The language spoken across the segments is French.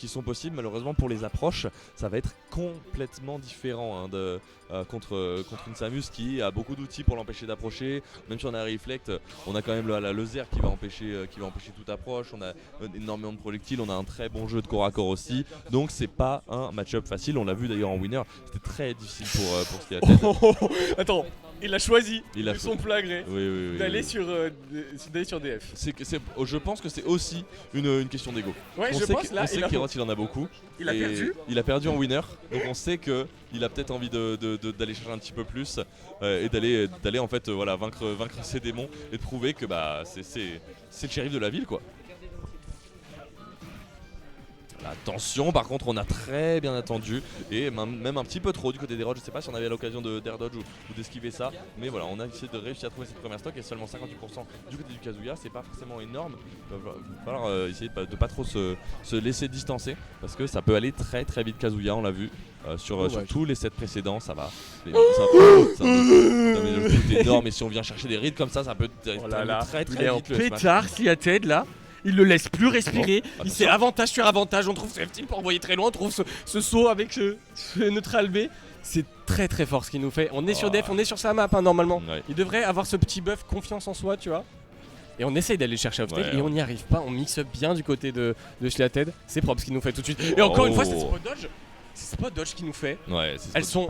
qui sont possibles. Malheureusement pour les approches, ça va être complètement différent contre une Samus qui a beaucoup d'outils pour l'empêcher d'approcher. Même si on a un Reflect, on a quand même le Zer qui va empêcher toute approche. On a énormément de projectiles, on a un très bon jeu de corps à corps aussi. Donc c'est pas un match-up facile. On l'a vu d'ailleurs en winner, c'était très difficile pour Seattle. Attends, il a choisi Il a de son plein gré d'aller oui. sur DF. Je pense que c'est aussi une question d'ego. Ouais, On je sait pense là. on sait qu'Herod il en a beaucoup. Il a perdu. Il a perdu en winner, donc on sait qu'il a peut-être envie d'aller chercher un petit peu plus et d'aller en fait vaincre ses démons et de prouver que c'est le shérif de la ville quoi. Attention, par contre on a très bien attendu et même un petit peu trop du côté des rods. Je sais pas si on avait l'occasion d'air dodge ou d'esquiver ça, mais voilà, on a essayé de réussir à trouver cette première stock et seulement 58% du côté du Kazuya, c'est pas forcément énorme. Il va falloir essayer de pas trop se laisser distancer parce que ça peut aller très très vite. Kazuya, on l'a vu sur tous les sets précédents, ça va. Le but est énorme et si on vient chercher des rides comme ça peut très très vite. Il est en pétard si à Ted là. Il le laisse plus respirer, il sait avantage sur avantage, on trouve ce F-Team pour envoyer très loin, on trouve ce saut avec ce neutral B. C'est très très fort ce qu'il nous fait. On est sur DF, on est sur sa map normalement. Ouais. Il devrait avoir ce petit buff confiance en soi, tu vois. Et on essaye d'aller chercher obstacle et on n'y arrive pas, on mixe up bien du côté de Slated. C'est propre ce qu'il nous fait tout de suite. Et encore une fois, c'est spot dodge. C'est spot dodge qu'il nous fait. Ouais, elles sont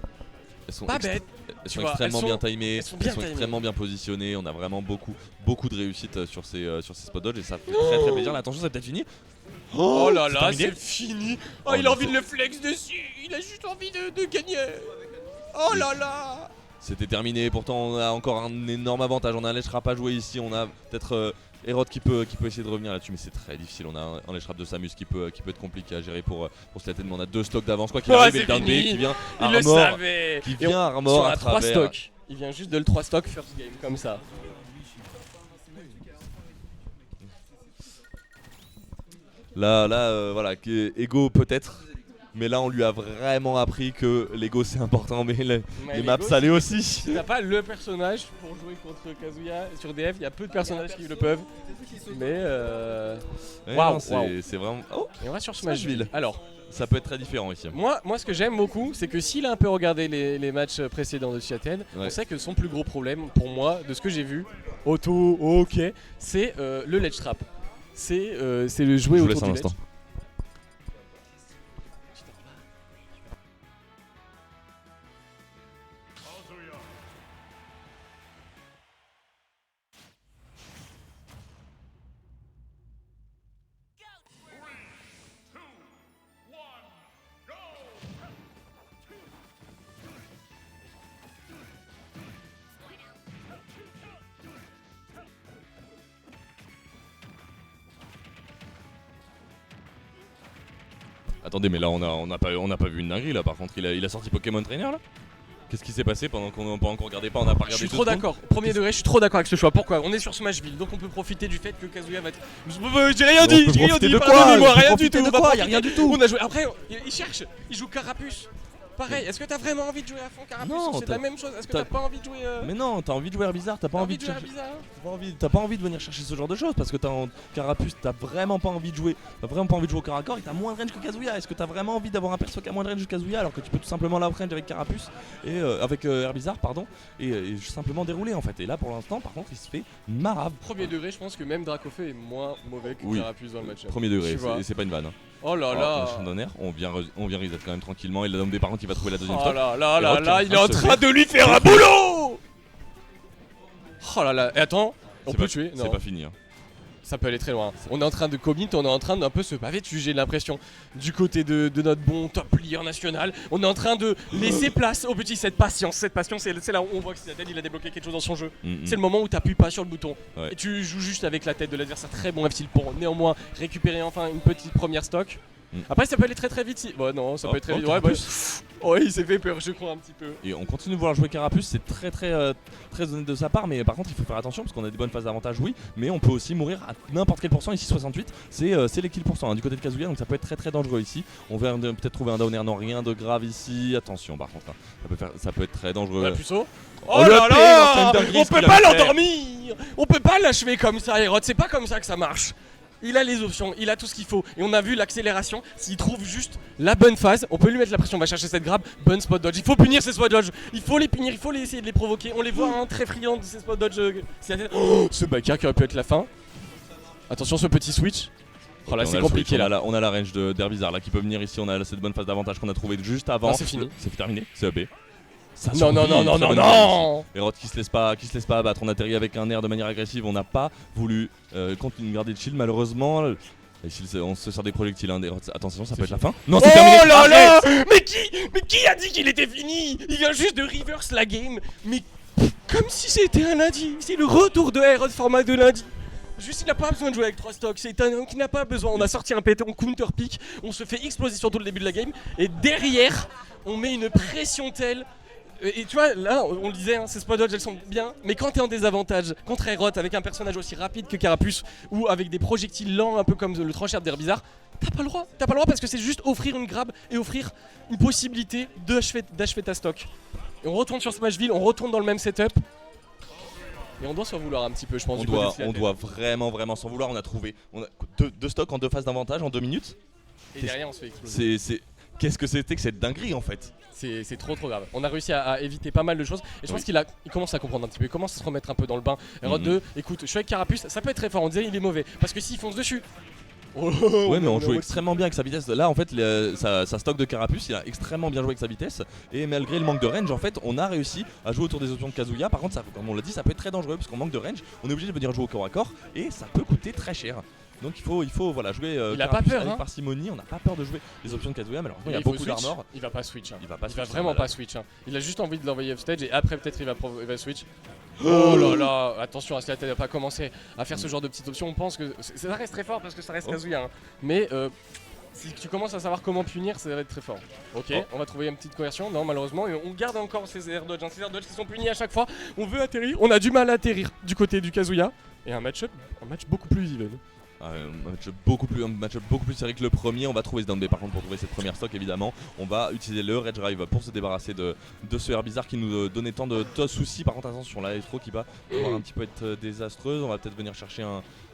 pas bêtes. Elles sont extrêmement bien timées, elles sont extrêmement bien positionnées. On a vraiment beaucoup de réussite sur ces spot dodge et ça fait très très plaisir. Là, attention, c'est peut-être fini. Oh là là, c'est fini. Oh, il a envie de le flex dessus. Il a juste envie de gagner. Oh là là. C'était terminé. Pourtant, on a encore un énorme avantage. On a un ledge trap à jouer ici. On a peut-être Herod qui peut essayer de revenir là-dessus, mais c'est très difficile. On a un ledge trap de Samus qui peut être compliqué à gérer pour Slated, mais on a 2 stocks d'avance. Quoi qu'il arrive, et le down B qui vient armor à travers. 3 stocks. Il vient juste de le 3 stock first game comme ça. Là, voilà, Ego peut-être, mais là on lui a vraiment appris que l'ego c'est important, mais les maps ça l'est aussi. Si t'as pas le personnage pour jouer contre Kazuya sur DF, il y a peu de personnages qui le peuvent. Mais waouh, c'est vraiment. Oh, et on va sur Smashville. Alors, ça peut être très différent ici. Moi ce que j'aime beaucoup, c'est que s'il a un peu regardé les matchs précédents de Seattle, on sait que son plus gros problème, pour moi, de ce que j'ai vu, c'est le ledge trap. C'est le jouer autour du ledge. Attendez, mais là on n'a pas vu une dinguerie là. Par contre, il a sorti Pokémon Trainer là. Qu'est-ce qui s'est passé pendant qu'on n'a pas encore regardé pas, on n'a pas regardé. Je suis trop d'accord. Premier degré, je suis trop d'accord avec ce choix. Pourquoi? On est sur Smashville, donc on peut profiter du fait que Kazuya va être. J'ai rien dit. De quoi? Moi, rien du tout. Y a rien du tout. On a joué. Après, il cherche. Il joue Carapuce. Pareil, est-ce que t'as vraiment envie de jouer à fond Carapuce? Non, c'est la même chose. Est-ce que t'as pas envie de jouer Mais non, t'as envie de jouer Herbizarre, t'as pas envie de chercher. T'as pas envie de venir chercher ce genre de choses parce que Carapuce, t'as vraiment pas envie de jouer. T'as vraiment pas envie de jouer au corps à corps et t'as moins de range que Kazuya. Est-ce que t'as vraiment envie d'avoir un perso qui a moins de range que Kazuya alors que tu peux tout simplement la range avec Carapuce et avec Herbizarre pardon et simplement dérouler en fait. Et là pour l'instant par contre il se fait marave. Premier degré, je pense que même Dracofeu est moins mauvais que Carapuce dans le match. Premier degré, c'est pas une vanne. Oh là là. On vient reset quand même tranquillement et la Dome par contre il va trouver la deuxième stock. Oh là là là, il est en train de lui faire un boulot. Oh là là, et attends, on peut tuer. C'est pas fini. Ça peut aller très loin. On est en train de commit, on est en train d'un peu se paver dessus, j'ai l'impression. Du côté de notre bon top player national, on est en train de laisser place au petit. Cette patience, c'est là où on voit que Seattle il a débloqué quelque chose dans son jeu. C'est le moment où t'appuies pas sur le bouton et tu joues juste avec la tête de l'adversaire. Très bon F-Style pour néanmoins récupérer enfin une petite première stock. Après ça peut aller très très vite si. Bah non, ça peut être très vite. Ouais, il s'est fait peur, je crois un petit peu. Et on continue de vouloir jouer Carapuce, c'est très honnête de sa part, mais par contre il faut faire attention parce qu'on a des bonnes phases d'avantage, oui, mais on peut aussi mourir à n'importe quel pourcent. Ici 68, c'est les kills pourcent du côté de Kazuya, donc ça peut être très dangereux ici. On va peut-être trouver un downer, non rien de grave ici. Attention par contre, ça peut être très dangereux. La puceau. Oh là là, on peut pas l'endormir. On peut pas l'achever comme ça, Herod, c'est pas comme ça que ça marche. il a les options, il a tout ce qu'il faut. Et on a vu l'accélération, s'il trouve juste la bonne phase, on peut lui mettre la pression, on va chercher cette grab, bonne spot dodge. Il faut punir ces spot dodge, il faut les punir, il faut essayer de les provoquer. On les voit hein, très friands de ces spot dodge. Oh, ce backer qui aurait pu être la fin. Attention ce petit switch. Oh là, c'est compliqué là. On a la range d'Herbizarre là qui peut venir ici. On a cette bonne phase d'avantage qu'on a trouvé juste avant. Ah, c'est fini. C'est terminé. C'est EP. Non. Et Rod qui se laisse pas abattre. On atterrit avec un air de manière agressive. On n'a pas voulu continuer de garder le shield malheureusement. Ici, on se sort des projectiles. Hein, attention, ça peut être la fin. Non, c'est terminé. Oh là là. Mais qui a dit qu'il était fini? Il vient juste de reverse la game. Mais comme si c'était un lundi. C'est le retour de Herod format de lundi. Juste il n'a pas besoin de jouer avec 3 stocks, c'est un homme qui n'a pas besoin. On a sorti un PT, on counter pick, on se fait exploser sur tout le début de la game. Et derrière, on met une pression telle. Et tu vois, là, on le disait, hein, ces spot dodge elles sont bien. Mais quand t'es en désavantage contre Herod avec un personnage aussi rapide que Carapuce ou avec des projectiles lents un peu comme le trancheur d'Herbizarre, t'as pas le droit parce que c'est juste offrir une grab et offrir une possibilité d'achever ta stock. Et on retourne sur Smashville, on retourne dans le même setup. Et on doit s'en vouloir un petit peu, je pense. On doit vraiment s'en vouloir. On a trouvé deux stocks en 2 phases d'avantage en 2 minutes. Et derrière, on se fait exploser. Qu'est-ce que c'était que cette dinguerie en fait? C'est trop grave. On a réussi à éviter pas mal de choses. Et je pense qu'il commence à comprendre un petit peu. Il commence à se remettre un peu dans le bain. Herod 2, écoute, je suis avec Carapuce, ça peut être très fort. On dirait il est mauvais. Parce que s'il fonce dessus. Ouais mais on joue extrêmement bien avec sa vitesse. Là en fait sa stock de Carapuce il a extrêmement bien joué avec sa vitesse. Et malgré le manque de range en fait on a réussi à jouer autour des options de Kazuya. Par contre ça, comme on l'a dit ça peut être très dangereux parce qu'on manque de range. On est obligé de venir jouer au corps à corps et ça peut coûter très cher. Donc il faut voilà, jouer il a pas peur, avec hein. parcimonie. On n'a pas peur de jouer les options de Kazuya. Malheureusement il y a beaucoup d'armor. Il va pas switch hein. Il va vraiment pas switch hein. Il a juste envie de l'envoyer off stage et après peut-être il va switch. Oh là là, attention, Aslata n'a pas commencé à faire ce genre de petites options. On pense que ça reste très fort parce que ça reste Kazuya hein. Mais si tu commences à savoir comment punir, ça va être très fort. Ok, on va trouver une petite conversion. Non, malheureusement, et on garde encore ces air dodge. Ces air dodge qui sont punis à chaque fois. On veut atterrir, on a du mal à atterrir du côté du Kazuya. Et un match beaucoup plus even. Un match beaucoup plus serré que le premier. On va trouver ce down B par contre pour trouver cette première stock évidemment. On va utiliser le Rage Drive pour se débarrasser de ce Herbizarre qui nous donnait tant de soucis. Par contre attention là Electro qui va pouvoir un petit peu être désastreuse. On va peut-être venir chercher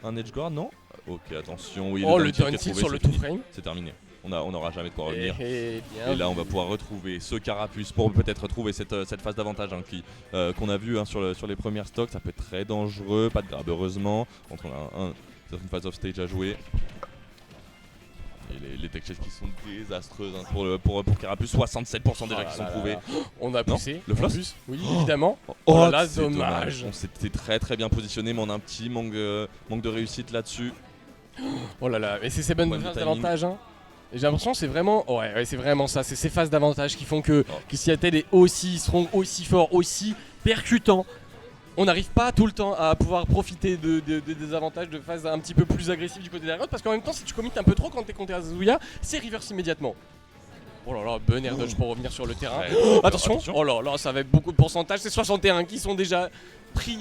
un edge guard, non? Ok attention, oui, le down tilt sur le 2 frame. C'est terminé. On n'aura jamais de quoi revenir. Et là on va pouvoir retrouver ce Carapuce pour peut-être retrouver cette phase d'avantage hein, qu'on a vu hein, sur les premières stocks. Ça peut être très dangereux, pas de grab heureusement. Contre on a une phase off stage à jouer. Et les tech chases qui sont désastreuses hein, pour Carapuce, 67% déjà qui sont trouvés. On a poussé. Le floss? Oui, évidemment. Oh là, dommage. On s'était très bien positionné, mais on a un petit manque de réussite là-dessus. Oh là là, et c'est ces bonnes phases d'avantage. Hein. Et j'ai l'impression que c'est vraiment, c'est vraiment ça. C'est ces phases d'avantage qui font que Seattle est aussi strong, aussi fort, aussi percutant. On n'arrive pas tout le temps à pouvoir profiter des avantages de phases un petit peu plus agressives du côté d'Herod parce qu'en même temps si tu commits un peu trop quand t'es contre Kazuya, c'est reverse immédiatement. Oh là là, bon air dodge pour revenir sur le terrain. Attention. Oh là là, ça va être beaucoup de pourcentage, c'est 61 qui sont déjà pris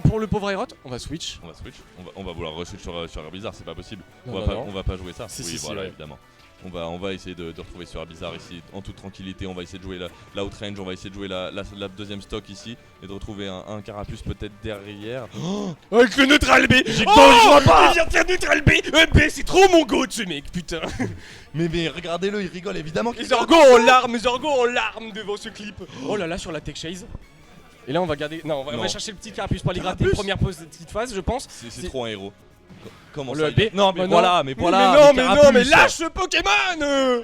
pour le pauvre Herod. On va switch. On va vouloir re-switch sur Herbizarre, c'est pas possible. On va pas jouer ça. Évidemment. On va essayer de retrouver ce Herbizarre ici en toute tranquillité. On va essayer de jouer la outrange, on va essayer de jouer la deuxième stock ici et de retrouver un Carapuce peut-être derrière. Avec le neutral B. Je vois pas. Il vient de faire neutral B. B c'est trop mon goat ce mec, putain. mais regardez-le, il rigole évidemment. Les orgos en larmes devant ce clip. Oh là là sur la tech chase. Et là on va garder. Non, on va chercher le petit Carapuce pour aller gratter une première pause de petite phase, je pense. C'est trop un héros. Comment le ça B. Non mais voilà, mais non, mais lâche ce Pokémon.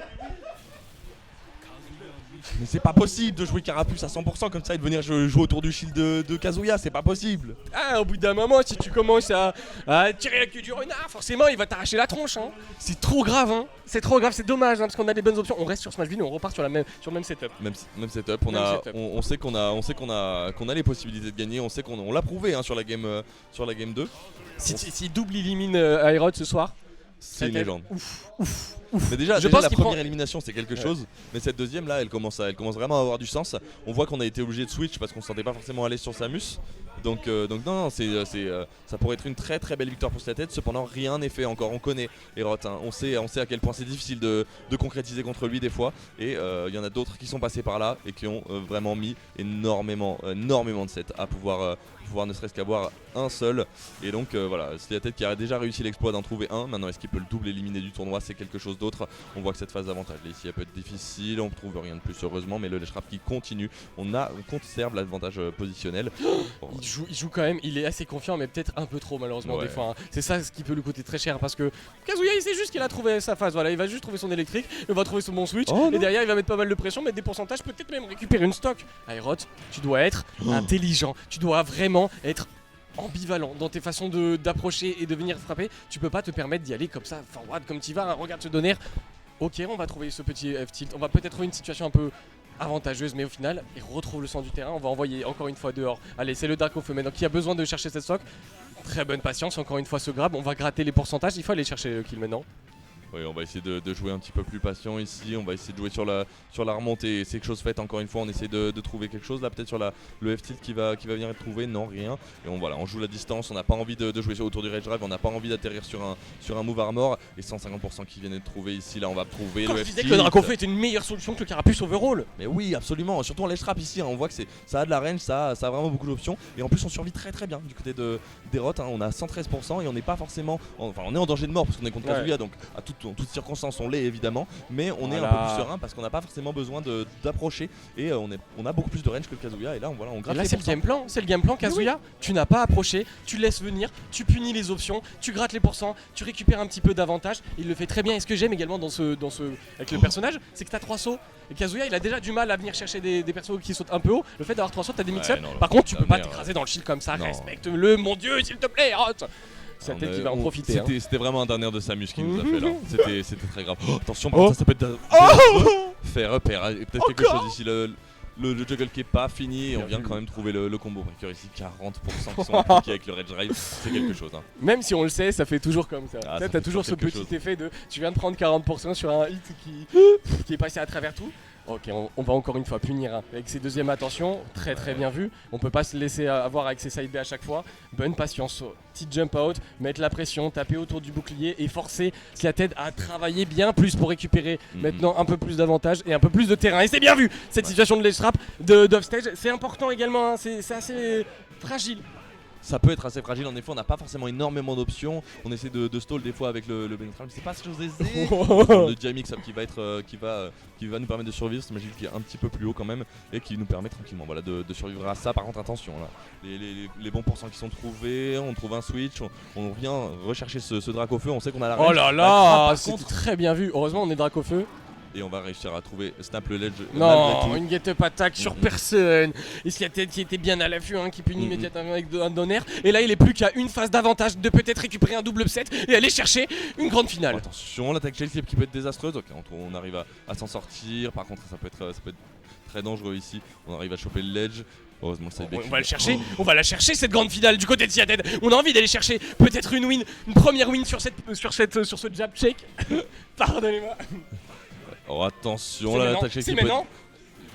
Mais c'est pas possible de jouer Carapuce à 100% comme ça et de venir jouer autour du shield de Kazuya, c'est pas possible. Ah, au bout d'un moment, si tu commences à tirer la queue du renard, forcément il va t'arracher la tronche. Hein. C'est trop grave, hein. C'est trop grave, c'est dommage, hein, parce qu'on a des bonnes options. On reste sur Smashville et on repart sur le même setup. Même setup, on sait qu'on a les possibilités de gagner, on sait qu'on l'a prouvé hein, sur la game 2. Si double élimine Aerod ce soir, c'est une légende. Ouf. ouf. Mais déjà, Je déjà pense la qu'il première prend- élimination c'est quelque chose, mais cette deuxième là elle commence vraiment à avoir du sens. On voit qu'on a été obligé de switch parce qu'on se sentait pas forcément aller sur Samus. Donc non, ça pourrait être une très très belle victoire pour cette tête. Cependant rien n'est fait encore, on connaît Herod, hein. On sait à quel point c'est difficile de concrétiser contre lui des fois. Et il y en a d'autres qui sont passés par là et qui ont vraiment mis énormément de sets à pouvoir ne serait-ce qu'avoir un seul. Et donc voilà, c'est la tête qui a déjà réussi l'exploit d'en trouver un. Maintenant est-ce qu'il peut le double éliminer du tournoi, c'est quelque chose d'autre. On voit que cette phase d'avantage là, ici elle peut être difficile, on ne trouve rien de plus heureusement, mais le Ledge Trap qui continue, on conserve l'avantage positionnel. Bon, Il joue quand même, il est assez confiant, mais peut-être un peu trop malheureusement des fois. Hein. C'est ça ce qui peut lui coûter très cher parce que Kazuya il sait juste qu'il a trouvé sa phase. Voilà, il va juste trouver son électrique, il va trouver son bon switch et derrière il va mettre pas mal de pression, mettre des pourcentages, peut-être même récupérer une stock. Aerot, tu dois être intelligent, tu dois vraiment être ambivalent dans tes façons d'approcher et de venir frapper. Tu peux pas te permettre d'y aller comme ça, forward comme tu vas. Regarde ce donner. Ok, on va trouver ce petit F-tilt, on va peut-être trouver une situation un peu avantageuse, mais au final, il retrouve le centre du terrain. On va envoyer encore une fois dehors. Allez, c'est le Dark au feu maintenant qui a besoin de chercher cette stock. Très bonne patience, encore une fois ce grab. On va gratter les pourcentages. Il faut aller chercher le kill maintenant. oui, on va essayer de jouer un petit peu plus patient ici, on va essayer de jouer sur la remontée, c'est quelque chose fait encore une fois, on essaie de trouver quelque chose là peut-être sur le F-tilt qui va venir être trouvé, non rien, et on joue la distance, on n'a pas envie de jouer autour du Rage Drive, on n'a pas envie d'atterrir sur un move armor, et 150% qui viennent de trouver ici, là on va trouver Quand le je disais F-tilt. que le Dracofeu était une meilleure solution que le Carapuce Overall. Mais oui absolument, surtout en Ledge Trap ici, hein, on voit que ça a de la range, ça a vraiment beaucoup d'options, et en plus on survit très très bien du côté d'Herod, hein, on a 113% et on n'est pas forcément, on est en danger de mort parce qu'on est contre Kazuya, donc en toutes circonstances on l'est évidemment, mais on est un peu plus serein parce qu'on n'a pas forcément besoin d'approcher et on a beaucoup plus de range que le Kazuya, et là on gratte Et là les c'est le pourcents. game plan Kazuya. Tu n'as pas approché, tu laisses venir, tu punis les options, tu grattes les pourcents, tu récupères un petit peu d'avantage. Il le fait très bien, et ce que j'aime également avec le personnage, c'est que tu as 3 sauts. Et Kazuya il a déjà du mal à venir chercher des persos qui sautent un peu haut. Le fait d'avoir 3 sauts, t'as des mix-up. non, Par contre tu peux pas venir, t'écraser dans le shield comme ça, respecte-le mon dieu s'il te plaît. C'est la tête qui va en profiter. C'était vraiment un dernier de Samus qui nous a fait là. C'était très grave. Oh, attention, par Oh. contre, ça peut être faire repère. Et peut-être quelque chose ici. Le juggle qui est pas fini et on vient quand même trouver le combo breaker ici. 40% qui sont appliqués avec le Rage Drive. C'est quelque chose. Hein. Même si on le sait, ça fait toujours comme ça. Ah, T'as ça fait toujours ce toujours petit quelque chose. effet de tu viens de prendre 40% sur un hit qui est passé à travers tout. Ok, on va encore une fois punir hein. Avec ses deuxièmes attentions, très bien vu. On peut pas se laisser avoir avec ses side B à chaque fois. Bonne patience, petit jump out, mettre la pression, taper autour du bouclier et forcer la tête à travailler bien plus pour récupérer maintenant un peu plus d'avantages et un peu plus de terrain. Et c'est bien vu cette situation de ledge trap, d'offstage. C'est important également, hein. C'est assez fragile. Ça peut être assez fragile, en effet, on n'a pas forcément énormément d'options. On essaie de stall des fois avec le Benetral, mais c'est pas chose aisée. Le Jamix qui va nous permettre de survivre, c'est Magic qui est un petit peu plus haut quand même et qui nous permet tranquillement de survivre à ça. Par contre, attention, là, les bons pourcents qui sont trouvés, on trouve un switch, on vient rechercher ce drac au feu, on sait qu'on a la range. Oh là là, c'était très bien vu. Heureusement, on est drac au feu. Et on va réussir à trouver Snap le ledge. Non, une get-up attaque sur personne. Et c'est la tête qui était bien à l'affût, hein, qui punit immédiatement avec un donner. Et là, il est plus qu'à une phase d'avantage de peut-être récupérer un double upset et aller chercher une grande finale. Attention, l'attaque Chelsea qui peut être désastreuse. Ok, on arrive à s'en sortir. Par contre, ça peut être très dangereux ici. On arrive à choper le ledge. Heureusement, ça on va le chercher, on va la chercher cette grande finale du côté de Seattle. On a envie d'aller chercher peut-être une première win sur ce jab shake. Pardonnez-moi. Oh attention, là l'attaque Chelsea. C'est maintenant.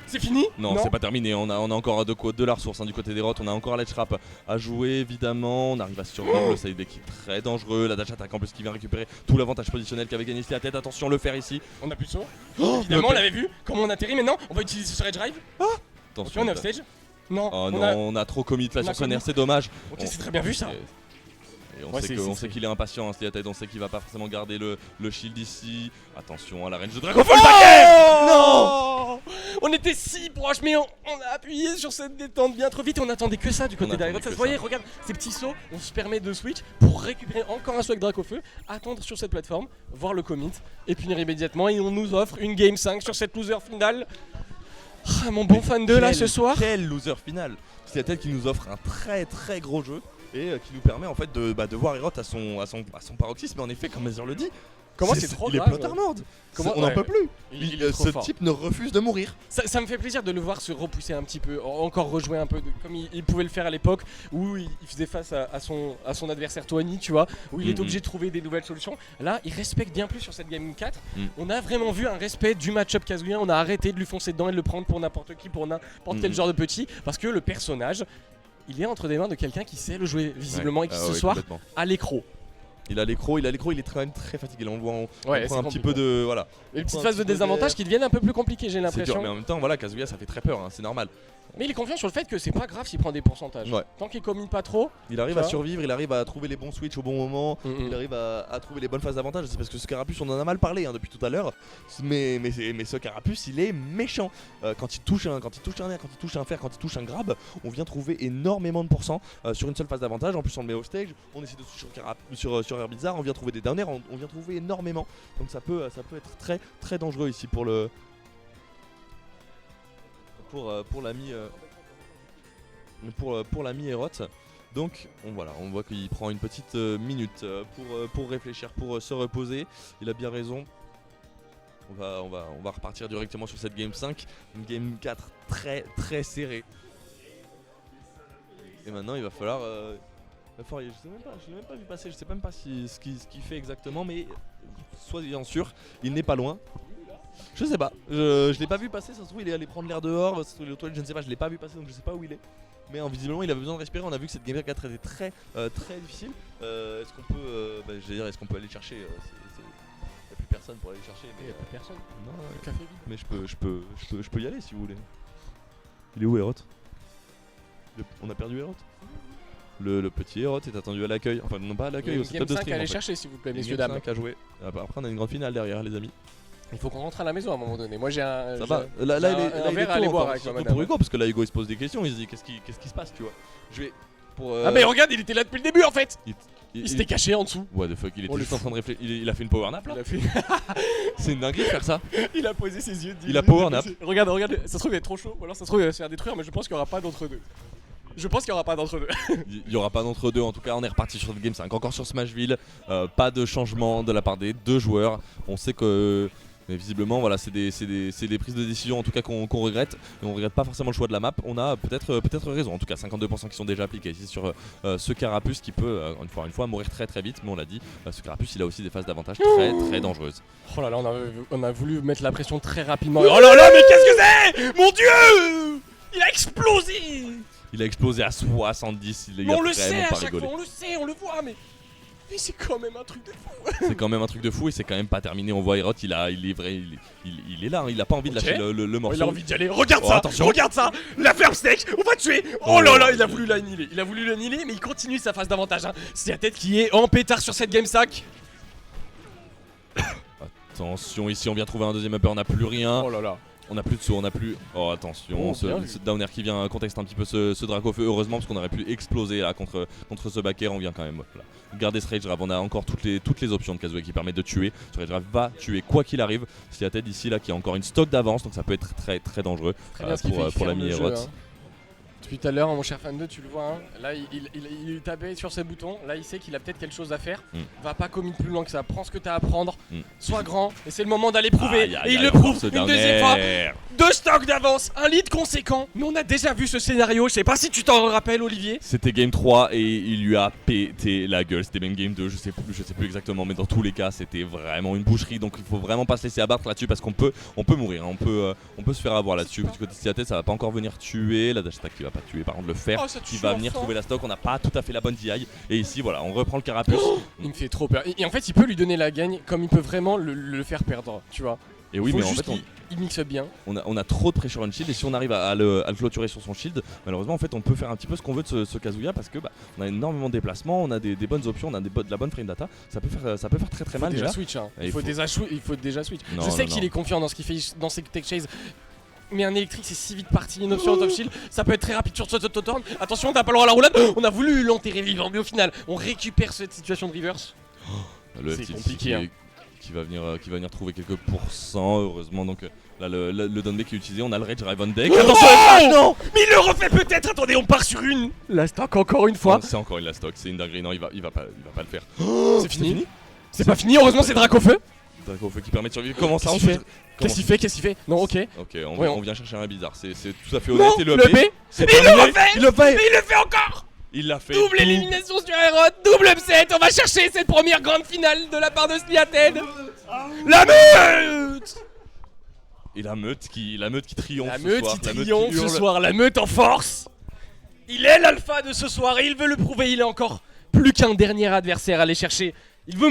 C'est fini? Non, c'est pas terminé, on a encore de la ressource hein, du côté des rots, on a encore l'edge trap à jouer évidemment, on arrive à survivre le side B qui est très dangereux, la dash attack en plus qui vient récupérer tout l'avantage positionnel qu'avait gagné ici la tête, attention le faire ici. On a plus de saut. Évidemment on l'avait vu, comment on atterrit maintenant, on va utiliser ce Rage Drive. Attention. On est offstage. Non, oh non, on a trop commit là sur son air, c'est dommage. Ok, c'est très bien vu ça. Et on sait qu'il est impatient, hein, tête, on sait qu'il va pas forcément garder le shield ici. Attention à la range de Draco Fall Non. On était si proche, mais on a appuyé sur cette détente bien trop vite. On attendait que ça du côté d'Aerod. Ça se voyait, regarde ces petits sauts. On se permet de switch pour récupérer encore un saut avec Dracofeu, attendre sur cette plateforme, voir le commit et punir immédiatement. Et on nous offre une game 5 sur cette loser finale. Ah, mon bon fan 2 là ce soir. Quel loser final. C'est la tête qui nous offre un très gros jeu. et qui nous permet en fait de voir Herod à son paroxysme. Mais en effet, comme Azure le dit, Comment c'est trop il est grave. plot armored. Comment- On n'en ouais. peut plus. Il est trop Ce fort. type ne refuse de mourir. Ça me fait plaisir de le voir se repousser un petit peu, encore rejouer un peu comme il pouvait le faire à l'époque où il faisait face à son adversaire Toani, tu vois, où il est obligé de trouver des nouvelles solutions. Là, il respecte bien plus sur cette Game 4. On a vraiment vu un respect du match-up kazuyen, on a arrêté de lui foncer dedans et de le prendre pour n'importe qui, pour n'importe quel genre de petit, parce que le personnage, il est entre des mains de quelqu'un qui sait le jouer visiblement et qui ce soir a l'écro. Il a l'écro, il est quand même très fatigué. Là, on le voit, on prend un petit peu compliqué. de. Voilà. Les petites phases de désavantage qui deviennent un peu plus compliquées, j'ai C'est dur, l'impression. mais en même temps, voilà, Kazuya ça fait très peur, hein, c'est normal. Mais il est confiant sur le fait que c'est pas grave s'il prend des pourcentages. Ouais. Tant qu'il commit pas trop. Il arrive Tu à vois survivre, il arrive à trouver les bons switches au bon moment, il arrive à trouver les bonnes phases d'avantage. C'est parce que ce Carapuce, on en a mal parlé depuis tout à l'heure, mais ce Carapuce, il est méchant. Quand il touche un air, quand il touche un fer, quand il touche un grab, on vient trouver énormément de pourcents sur une seule phase d'avantage. En plus, on le met au stage, on essaie de toucher sur Air Bizarre, on vient trouver des down airs, on vient trouver énormément. Donc ça peut être très très dangereux ici pour l'ami. Pour l'ami Herod. Donc on voit qu'il prend une petite minute pour réfléchir, pour se reposer. Il a bien raison. On va repartir directement sur cette game 5, une game 4 très très serrée. Et maintenant il va falloir je l'ai même pas vu passer, je sais même pas ce qu'il fait exactement, mais soyez sûr, il n'est pas loin. Je sais pas, je l'ai pas vu passer, ça se trouve il est allé prendre l'air dehors, ça se trouve il est aux toilettes, je ne sais pas, je l'ai pas vu passer donc je sais pas où il est. Mais visiblement il avait besoin de respirer, on a vu que cette game 4 était très très difficile. Est-ce qu'on peut est-ce qu'on peut aller chercher il n'y a plus personne pour aller chercher, mais Il n'y a plus personne. non, Le café vide. mais je peux y aller si vous voulez. Il est où Herod? On a perdu Herod? Le petit Herod est attendu à l'accueil, enfin non pas à l'accueil, au Game setup de 5 stream à en aller fait. chercher s'il vous plaît, Game messieurs dames. 5 à jouer. Après on a une grande finale derrière les amis. Il faut qu'on rentre à la maison à un moment donné. Moi j'ai un. Ça j'ai- va. j'ai Là il est un verre à aller boire avec ma surtout madame. pour Hugo parce que là Hugo il se pose des questions, il se dit qu'est-ce qui se passe, tu vois. Je vais pour Ah mais regarde, il était là depuis le début en fait. il Il s'était caché en dessous. What the fuck, il était Oh, le juste en train de réfléchir, il a fait une power nap là. Il a fait. C'est une dinguerie de faire ça. Il a posé ses yeux. Il a power nap. Regarde, ça se trouve il est trop chaud, ou alors ça se trouve il va se faire détruire, mais je pense qu'il n'y aura pas d'entre deux. Je pense qu'il n'y aura pas d'entre deux. Il y aura pas d'entre deux, en tout cas on est reparti sur le game 5, encore sur Smashville, pas de changement de la part des deux joueurs. On sait que mais visiblement voilà c'est des prises de décision en tout cas qu'on regrette, et on regrette pas forcément le choix de la map. On a peut-être raison, en tout cas 52% qui sont déjà appliqués ici sur ce Carapuce qui peut une fois mourir très très vite, mais on l'a dit, ce Carapuce il a aussi des phases d'avantage très très dangereuses. Oh là là, on a voulu mettre la pression très rapidement. Oh là là, mais qu'est-ce que c'est? Mon dieu! Il a explosé! Il a explosé à 70, il Mais a on le vraiment sait à pas chaque rigolé. fois, on le sait, on le voit, mais c'est quand même un truc de fou. C'est quand même un truc de fou et c'est quand même pas terminé. On voit Herod, il est vrai, il est là, hein, il a pas envie de Ok. lâcher le morceau. Il a envie d'y aller. Regarde Oh, ça, attention. regarde ça. La ferme steak, on va tuer. Oh là là, il a voulu l'annihiler. Il a voulu l'annihiler, mais il continue sa phase d'avantage. Hein. C'est la tête qui est en pétard sur cette game sac. Attention, ici on vient trouver un deuxième upper, on n'a plus rien. Oh là là. On n'a plus de saut, on n'a plus. Oh attention, Oh, bien vu. ce downer qui vient contexte un petit peu ce Dracofeu, heureusement parce qu'on aurait pu exploser là contre ce backer. On vient quand même voilà, garder ce Rage Grab. On a encore toutes les options de Kazuya qui permettent de tuer. Ce Rage Grab va tuer quoi qu'il arrive. C'est la tête ici là qui a encore une stock d'avance, donc ça peut être très très dangereux Très bien ce qu'il fait, il pour ferme l'ami le jeu, Herod. hein. Depuis tout à l'heure, mon cher fan 2, tu le vois, hein, là il tapait sur ses boutons, là il sait qu'il a peut-être quelque chose à faire, va pas commit plus loin que ça, prends ce que t'as à prendre, sois grand, et c'est le moment d'aller prouver, Aïe, aïe, et il aïe, le encore prouve ce une downer. deuxième fois, 2 stocks d'avance, un lead conséquent, mais on a déjà vu ce scénario, je sais pas si tu t'en rappelles Olivier. C'était game 3 et il lui a pété la gueule. C'était même game 2, je sais plus exactement, mais dans tous les cas c'était vraiment une boucherie. Donc il faut vraiment pas se laisser abattre là-dessus parce qu'on peut mourir, hein. on peut se faire avoir là-dessus. Du côté de Siatet, ça va pas encore venir tuer, la dash attack qui va pas tuer, par contre le fer Oh, ça qui tue va venir enfin. trouver la stock. On n'a pas tout à fait la bonne DI et ici voilà, on reprend le Carapuce. Il me fait trop peur, et en fait il peut lui donner la gagne comme il peut vraiment le faire perdre, tu vois. Et oui, Faut mais en juste fait il mixe bien. on a trop de pressure on shield et si on arrive à le clôturer sur son shield, malheureusement en fait on peut faire un petit peu ce qu'on veut de ce Kazuya parce que on a énormément de déplacements, on a des bonnes options, on a de la bonne frame data, ça peut faire très très Il faut mal déjà déjà. switch, hein. Et il faut déjà switch. Non, Je sais non, qu'il non. est confiant dans ce qu'il fait dans ses tech chase. Mais un électrique c'est si vite parti, une option en top shield, ça peut être très rapide sur ce turn. Attention, on n'a pas le droit à la roulade. On a voulu l'enterrer vivant, mais au final, on récupère cette situation de reverse. Le C'est FTC compliqué, hein. qui va venir trouver quelques pourcents, heureusement. Donc là, le down B qui est utilisé, on a le Rage Drive on deck. Attention, non, mais il le refait peut-être. Attendez, on part sur une. La stock encore une fois. C'est encore une last stock, c'est une dinguerie. Non, il va pas le faire. C'est fini. C'est pas fini, heureusement c'est Dracofeu. Dracofeu qui permet de survivre. Comment ça Qu'est-ce qu'il fait Qu'est-ce qu'il fait Non, ok. Ok, Ouais, on vient chercher un bizarre. C'est tout à fait honnête. Non, Et le le AP, B. c'est Il le terminé. refait. Il le fait. Mais il le fait encore. Il l'a fait. Double élimination sur Aerod, double upset. On va chercher cette première grande finale de la part de Sliated. La meute. Et la meute qui triomphe La ce meute soir. qui La meute triomphe qui ce hurle. soir, la meute en force. Il est l'alpha de ce soir et il veut le prouver. Il est encore plus qu'un dernier adversaire à aller chercher. Il veut